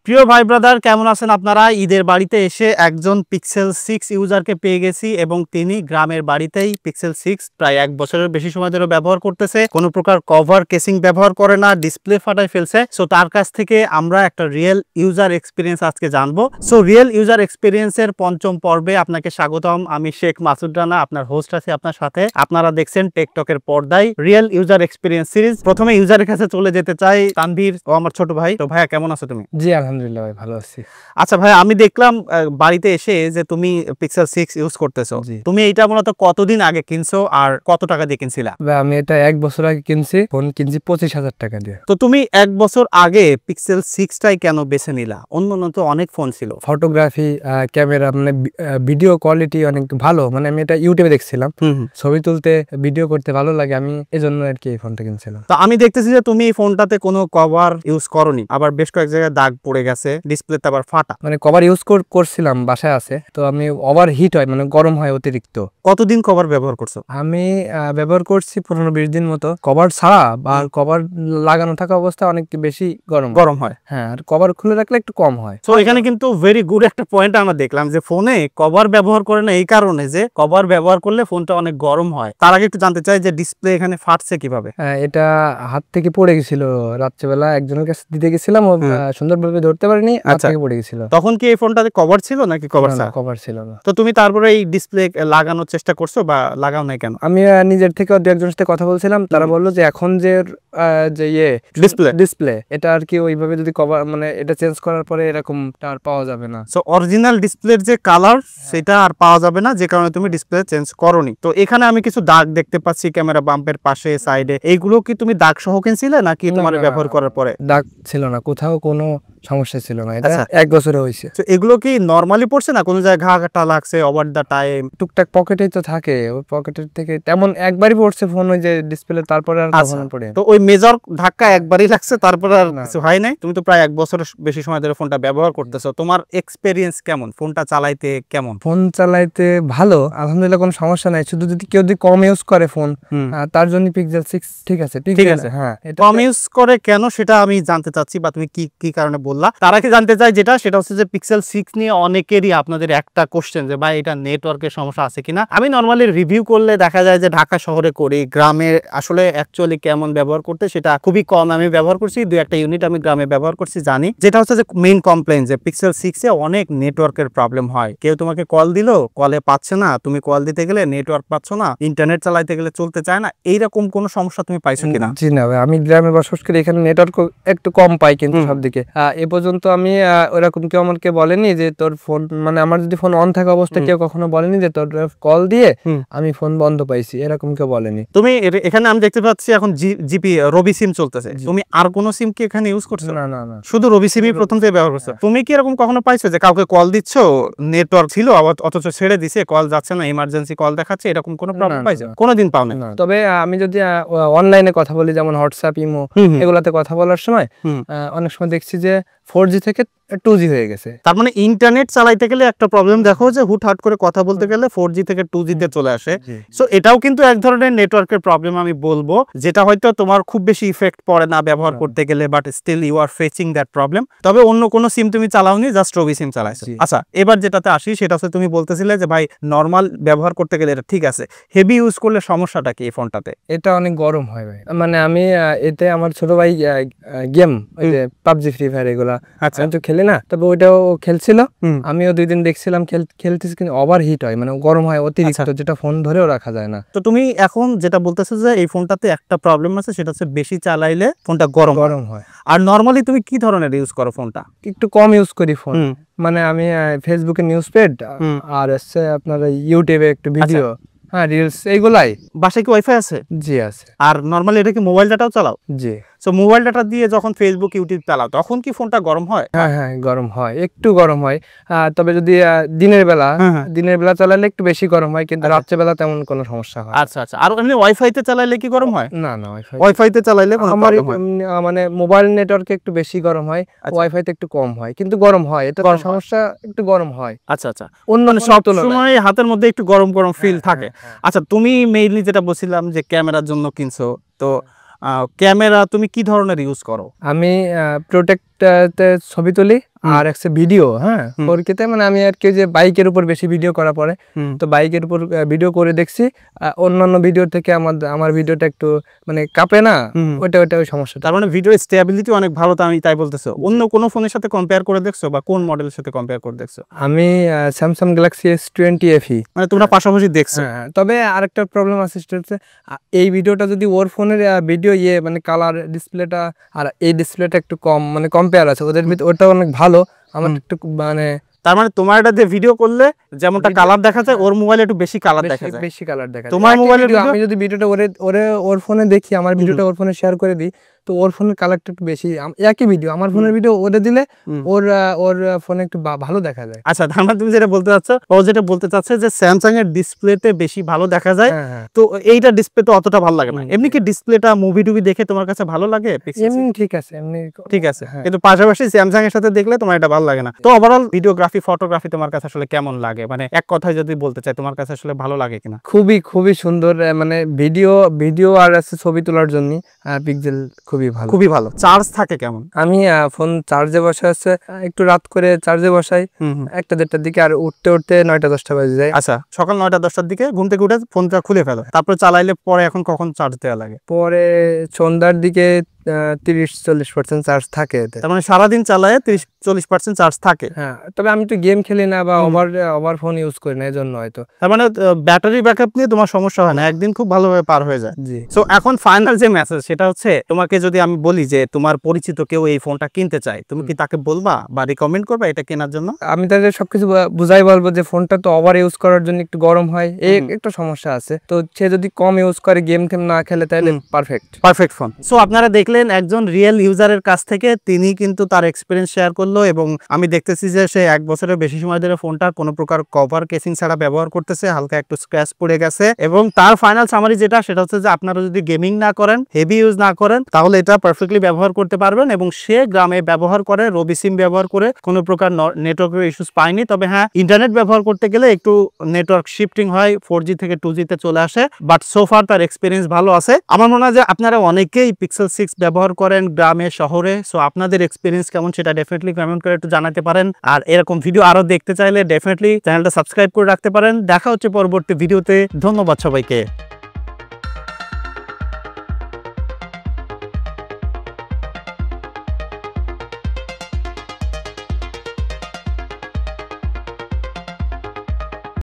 প্রিয় ভাই ব্রাদার, কেমন আছেন আপনারা? ঈদের বাড়িতে এসে একজন পিক্সেল 6 ইউজারকে পেয়ে গেছি এবং তিনি গ্রামের বাড়িতেই পিক্সেল 6 প্রায় 1 বছরের বেশি সময় ধরে ব্যবহার করতেছে। কোনো প্রকার কভার কেসিং ব্যবহার করে না, ডিসপ্লে ফাটায় ফেলছে। সো তার কাছ থেকে আমরা একটা রিয়েল ইউজার এক্সপিরিয়েন্স আজকে জানবো। সো রিয়েল ইউজার এক্সপিরিয়েন্সের পঞ্চম পর্বে আপনাকে স্বাগতম। আমি শেখ মাসুদ রানা, আপনার হোস্ট আছি আপনার সাথে। আপনারা দেখছেন টেকটকের পর্দায় রিয়েল ইউজার এক্সপিরিয়েন্স সিরিজ। প্রথমে ইউজারের কাছে চলে যেতে চাই। তানভীর, ও আমার ছোট ভাই। তো ভাইয়া, কেমন আছো তুমি? জি আলহামদুলিল্লাহ ভাই, ভালো আছি। আচ্ছা ভাই, আমি দেখলাম বাড়িতে এসে যে তুমি পিক্সেল 6 ইউজ করতেছো। তুমি এটা মূলত কতদিন আগে কিনছো আর কত টাকা দিয়ে কিনছিলা? আমি এটা 1 বছর আগে কিনছি, ফোন কিনছি 25,000 টাকা দিয়ে। তো তুমি 1 বছর আগে পিক্সেল 6 টাই কেন বেছে নিলা? অন্য তো অনেক ফোন ছিল। ফটোগ্রাফি, ক্যামেরা, মানে ভিডিও কোয়ালিটি অনেক ভালো। মানে আমি এটা ইউটিউবে দেখছিলাম, ছবি তুলতে, ভিডিও করতে ভালো লাগে, আমি এজন্য আর কি এই ফোনটা কিনছিলাম। তো আমি দেখতেছি যে তুমি এই ফোনটাতে কোনো কভার ইউজ করনি, আবার বেশ কয়েক জায়গায় দাগ পড়ে গেছে, ডিসপ্লেতে আবার ফাটা। মানে কভার ইউজ করছিলাম, বাসায় আছে, তো আমি ওভার হিট হয়, মানে গরম হয় অতিরিক্ত। কতদিন কভার ব্যবহার করছো? আমি ব্যবহার করছি 15-20 দিন মতো। কভার ছাড়া বা কভার লাগানো থাকা অবস্থা অনেক বেশি গরম হয়। হ্যাঁ, আর কভার খুলে রাখলে একটু কম হয়। তো এখানে কিন্তু ভেরি গুড একটা পয়েন্ট আমরা দেখলাম যে ফোনে কভার ব্যবহার করে না এই কারণে যে কভার ব্যবহার করলে ফোনটা অনেক গরম হয়। তার আগে একটু জানতে চাই যে ডিসপ্লে এখানে ফাটছে কিভাবে? এটা হাত থেকে পড়ে গেছিল রাত্রেবেলা, একজনের কাছে দিতে গেছিলাম, ও সুন্দরভাবে ধরতে পারিনি, হাত থেকে পড়ে গেছিল। তখন কি এই ফোনটাতে কভার ছিল নাকি কভার ছাড়া? কভার ছিল না। তো তুমি তারপরে এই ডিসপ্লে লাগানোর চেষ্টা করছো বা লাগাও নাই কেন? আমি নিজের থেকে একজনের সাথে কথা বলছিলাম, তারা বললো যে এখন যে ডিসপ্লে এটা আর কি ওইভাবে যদি কভার, মানে এটা চেঞ্জ করার পরে এরকম আর পাওয়া যাবে না। সো অরিজিনাল ডিসপ্লের যে কালার সেটা আর পাওয়া যাবে না, যে কারণে তুমি ডিসপ্লে চেঞ্জ করোনি। তো এখানে আমি কিছু দাগ দেখতে পাচ্ছি ক্যামেরা বাম্পের পাশে, সাইডে। এইগুলো কি তুমি দাগ সহ কিনছিলে নাকি তোমার ব্যবহার করার পরে? দাগ ছিল না, কোথাও কোনো সমস্যা ছিল না। এটা 1 বছরে হয়েছে। তো এগুলো কি নরমালি পড়ছে না, কোনো জায়গায় ঘা কাটা লাগছে ওভার দা টাইম? টুকটাক পকেটেই তো থাকে, ওই পকেটের থেকে তেমন একবারই পড়ছে ফোন, ওই যে ডিসপ্লে, তারপরে আর কখনো পড়ে। তো ওই মেজর ধাক্কা একবারই লাগছে, তারপরে আর কিছু হয় নাই? তুমি তো প্রায় 1 বছরের বেশি সময় ধরে ফোনটা ব্যবহার করতেছো, তোমার এক্সপেরিয়েন্স কেমন? ফোনটা চালাইতে কেমন? ফোন চালাইতে ভালো আলহামদুলিল্লাহ, কোনো সমস্যা নাই। শুধু যদি কেউ কম ইউজ করে ফোন, তার জন্য পিক্সেল 6 ঠিক আছে। হ্যাঁ, কম ইউজ করে কেন সেটা আমি জানতে চাচ্ছি, বা তুমি কি কারণে বললা তার আগে জানতে চাই। সেটা হচ্ছে যে পিক্সেল 6 নিয়ে অনেকেরই আপনাদের একটা কোশ্চেন যে ভাই এটা নেটওয়ার্কের সমস্যা আছে কিনা। আমি নরমালি রিভিউ করলে দেখা যায় যে ঢাকা শহরে করি, গ্রামে আসলে অ্যাকচুয়ালি কেমন ব্যবহার করতে সেটা খুবই কম আমি ব্যবহার করছি। 2-1টা ইউনিট আমি গ্রামে ব্যবহার করছি, জানি। যেটা হচ্ছে যে মেইন কমপ্লেইন যে পিক্সেল 6 এ অনেক নেটওয়ার্কের প্রবলেম হয়। কেউ তোমাকে কল দিল, কলে পাচ্ছে না, তুমি কল দিতে গেলে নেটওয়ার্ক পাচ্ছ না, ইন্টারনেট চালাইতে গেলে চলতে চায় না। এইরকম কোনো সমস্যা তুমি পাইছো কিনা? জি না ভাই, আমি গ্রামে বসবাস করি, এখানে নেটওয়ার্ক একটু কম পাই, কিন্তু সব দিকে এ পর্যন্ত আমি ওরকম কেউ আমাকে বলেনি যে তোর ফোন, মানে আমার যদি ফোন অন থাকা অবস্থায় কেউ কখনো বলেনি যে তোর কল দিয়ে আমি ফোন বন্ধ পাইছি, এরকম কেউ বলেনি। তুমি এখানে আমি দেখতে পাচ্ছি এখন জিপি রবি সিম চলতেছে। তুমি আর কোন সিম কি এখানে ইউজ করছো? না, শুধু রবি সিমই প্রথম থেকে ব্যবহার করছো। তুমি কি এরকম কখনো পাইছো যে কাউকে কল দিচ্ছ, নেটওয়ার্ক ছিল অথচ ছেড়ে দিছে, কল যাচ্ছে না, ইমার্জেন্সি কল দেখাচ্ছে, এরকম কোনো প্রবলেম পাইছো? কোনোদিন পাও না? তবে আমি যদি অনলাইনে কথা বলি, যেমন হোয়াটসঅ্যাপ, ইমো, এগুলাতে কথা বলার সময় অনেক সময় দেখছি যে 4G থেকে 2G হয়ে গেছে। তার মানে ইন্টারনেট চালাইতে গেলে একটা প্রবলেম দেখো যে হুটহাট করে কথা বলতে গেলে 4G থেকে 2G তে চলে আসে। সো এটাও কিন্তু এক ধরনের নেটওয়ার্কের প্রবলেম আমি বলবো, যেটা হয়তো তোমার খুব বেশি ইফেক্ট পড়ে না ব্যবহার করতে গেলে, but still you are facing that problem. তবে অন্য কোনো সিম তুমি চালাওনি, জাস্ট রবি সিম চালাইছো। আচ্ছা, এবার যেটাতে আসি সেটা হচ্ছে তুমি বলতেছিলে যে ভাই নরমাল ব্যবহার করতে গেলে এটা ঠিক আছে, হেভি ইউজ করলে সমস্যাটা কি এই ফোনটাতে? এটা অনেক গরম হয় ভাই। মানে আমি এতে আমার ছোট ভাই গেম, ওই যে পাবজি, ফ্রি ফায়ার, এগুলা আমি তো খেলি না, তবে ওইটাও খেলছিল, আমিও 2 দিন দেখছিলাম খেলতেছি, কিন্তু ওভার হিট হয়, মানে গরম হয় অতিরিক্ত, যেটা ফোন ধরেও রাখা যায় না। তো তুমি এখন যেটা বলতেছো যে এই ফোনটাতে একটা প্রবলেম আছে, সেটা হচ্ছে বেশি চালাইলে ফোনটা গরম হয়। আর নরমালি তুমি কি ধরনের ইউজ করো ফোনটা? একটু কম ইউজ করি ফোন, মানে আমি ফেসবুকে নিউজ পেড আর হচ্ছে আপনার ইউটিউবে একটু ভিডিও, হ্যাঁ রিলস, এইগুলাই। বাসায় কি ওয়াইফাই আছে? জি আছে। আর নরমালি এটা কি মোবাইল ডাটাও চালাও? জি। সো মোবাইল ডাটা দিয়ে যখন ফেসবুক, ইউটিউব চালাও তখন কি ফোনটা গরম হয়? হ্যাঁ, গরম হয়, একটু গরম হয়। তবে যদি দিনের বেলা চালালে একটু বেশি গরম হয়, কিন্তু রাত্রে বেলা তেমন কোনো সমস্যা হয়। আচ্ছা। আর এমনি ওয়াইফাই তে চালাইলে কি গরম হয়? না, ওয়াইফাই তে চালাইলে কোনো প্রবলেম হয়? মানে মোবাইল নেটওয়ার্কে একটু বেশি গরম হয়, ওয়াইফাই তে একটু কম হয়, কিন্তু গরম হয়, এটা সমস্যা, একটু গরম হয়। আচ্ছা। অন্য সব সময় হাতের মধ্যে একটু গরম ফিল থাকে। আচ্ছা, তুমি মেইনলি যেটা বলছিলাম যে ক্যামেরার জন্য কিনছো, তো ক্যামেরা তুমি কি ধরনের ইউজ করো? আমি প্রোটেক্টতে ছবি তুলি, আর একটা ভিডিও, হ্যাঁ 4K তে মানে আমি আর কি যে বাইকের উপর বেশি ভিডিও করা পড়ে, তো বাইকের উপর ভিডিও করে দেখছি, অন্যান্য ভিডিও থেকে আমার ভিডিওটা একটু মানে কাঁপে না, ওটা ওই সমস্যা। তার মানে ভিডিও স্টেবিলিটি অনেক ভালো, তো আমি তাই বলতেছো। অন্য কোনো ফোনের সাথে কম্পেয়ার করে দেখছো বা কোন মডেলের সাথে কম্পেয়ার করে দেখছো? আমি স্যামসাং গ্যালাক্সি S20 FE, মানে তোমরা পাশাপাশি দেখছো? হ্যাঁ, তবে আরেকটা প্রবলেম আছে, সেটা হচ্ছে এই ভিডিওটা যদি ওর ফোনের ভিডিও মানে কালার ডিসপ্লেটা আর এই ডিসপ্লেটা একটু কম মানে কম্পেয়ার আছে ওদের ভিতরে, ওটা অনেক ভালো, আমার একটু মানে তার মানে তোমার এটা দিয়ে ভিডিও করলে যেমনটা কালার দেখা যায় ওর মোবাইলে একটু বেশি কালার দেখা যায়, বেশি কালার দেখা যায়। তোমার মোবাইলে আমি যদি ভিডিওটা ওর ফোনে দেখি, আমার ভিডিওটা ওর ফোনে শেয়ার করে দিই, তো ওর ফোনের কালারটা একটু বেশি, একই ভিডিও আমার ফোনের ভিডিও ওরে দিলে ওর ফোনে একটু ভালো দেখা যায়। আচ্ছা, তার মানে তুমি যেটা বলতে চাচ্ছ, ও যেটা বলতে চাচ্ছে যে স্যামসাং এর ডিসপ্লেতে বেশি ভালো দেখা যায়, তো এইটা ডিসপ্লে তো অতটা ভালো লাগে না। এমনি কি ডিসপ্লেটা মুভি টুভি দেখে তোমার কাছে ভালো লাগে? এমনি ঠিক আছে, এমনি ঠিক আছে, কিন্তু পাশাপাশি স্যামসাং এর সাথে দেখলে তোমার এটা ভালো লাগে না। তো ওভারঅল ভিডিওগ্রাফি ফটোগ্রাফি তোমার কাছে আসলে কেমন লাগে, মানে এক কথায় যদি বলতে চাই তোমার কাছে আসলে ভালো লাগে কিনা? খুবই সুন্দর, মানে ভিডিও আর আছে ছবি তোলার জন্য পিক্সেল খুবই ভালো। চার্জ থাকে কেমন? আমি ফোন চার্জে বসে আছে, একটু রাত করে চার্জে বসাই 1টা-1:30টার দিকে, আর উঠতে 9টা-10টা বাজে যায়। আচ্ছা, সকাল 9টা-10টার দিকে ঘুম থেকে উঠে ফোনটা খুলে ফেলো, তারপর চালাইলে পরে এখন কখন চার্জ দেওয়া লাগে? পরে সন্ধ্যার দিকে 30-40% চার্জ থাকে এতে। তার মানে সারাদিন চালায় 30-40% চার্জ থাকে। হ্যাঁ, তবে আমি তো গেম খেলি না বা ওভার ফোন ইউজ করি না, এজন্য হয়তো। তার মানে ব্যাটারি ব্যাকআপ নিয়ে তোমার সমস্যা হয় না, একদিন খুব ভালোভাবে পার হয়ে যায়। জি। সো এখন ফাইনাল যে মেসেজ সেটা হচ্ছে, তোমাকে যদি আমি বলি যে তোমার পরিচিত কেউ এই ফোনটা কিনতে চায়, তুমি কি তাকে বলবা বা রিকমেন্ড করবা এটা কেনার জন্য? আমি তাদের সবকিছু বুঝাই বলবো যে ফোনটা তো ওভার ইউজ করার জন্য একটু গরম হয়, এই একটা সমস্যা আছে, তো সে যদি কম ইউজ করে, গেম না খেলে, তাহলে পারফেক্ট ফোন। সো আপনারা দেখলেন একজন রিয়েল ইউজারের কাছ থেকে, তিনি কিন্তু তার এক্সপিরিয়েন্স শেয়ার করলো, এবং আমি দেখতেছি যে সে 1 বছরের বেশি সময় ধরে ফোনটা কোনো প্রকার কভার কেসিং ছাড়া ব্যবহার করতেছে, হালকা একটু স্ক্র্যাচ পড়ে গেছে, এবং তার ফাইনাল সামারি যেটা সেটা হচ্ছে যে আপনারা যদি গেমিং না করেন, হেভি ইউজ না করেন, তাহলে এটা পারফেক্টলি ব্যবহার করতে পারবেন। এবং সে গ্রামে ব্যবহার করে, রবি সিম ব্যবহার করে কোনো প্রকার নেটওয়ার্কের ইস্যুস পায়নি। তবে হ্যাঁ, ইন্টারনেট ব্যবহার করতে গেলে একটু নেটওয়ার্ক শিফটিং হয়, 4G থেকে 2G তে চলে আসে, বাট সোফার তার এক্সপিরিয়েন্স ভালো আছে। আমার মনে হয় যে আপনারা অনেকেই পিক্সেল 6 ব্যবহার করেন গ্রামে শহরে, সো আপনাদের এক্সপিরিয়েন্স কেমন সেটা ডেফিনেটলি কমেন্ট করে একটু জানাতে পারেন। আর এরকম ভিডিও আরো দেখতে চাইলে ডেফিনেটলি চ্যানেলটা সাবস্ক্রাইব করে রাখতে পারেন। দেখা হচ্ছে পরবর্তী ভিডিওতে। ধন্যবাদ সবাইকে।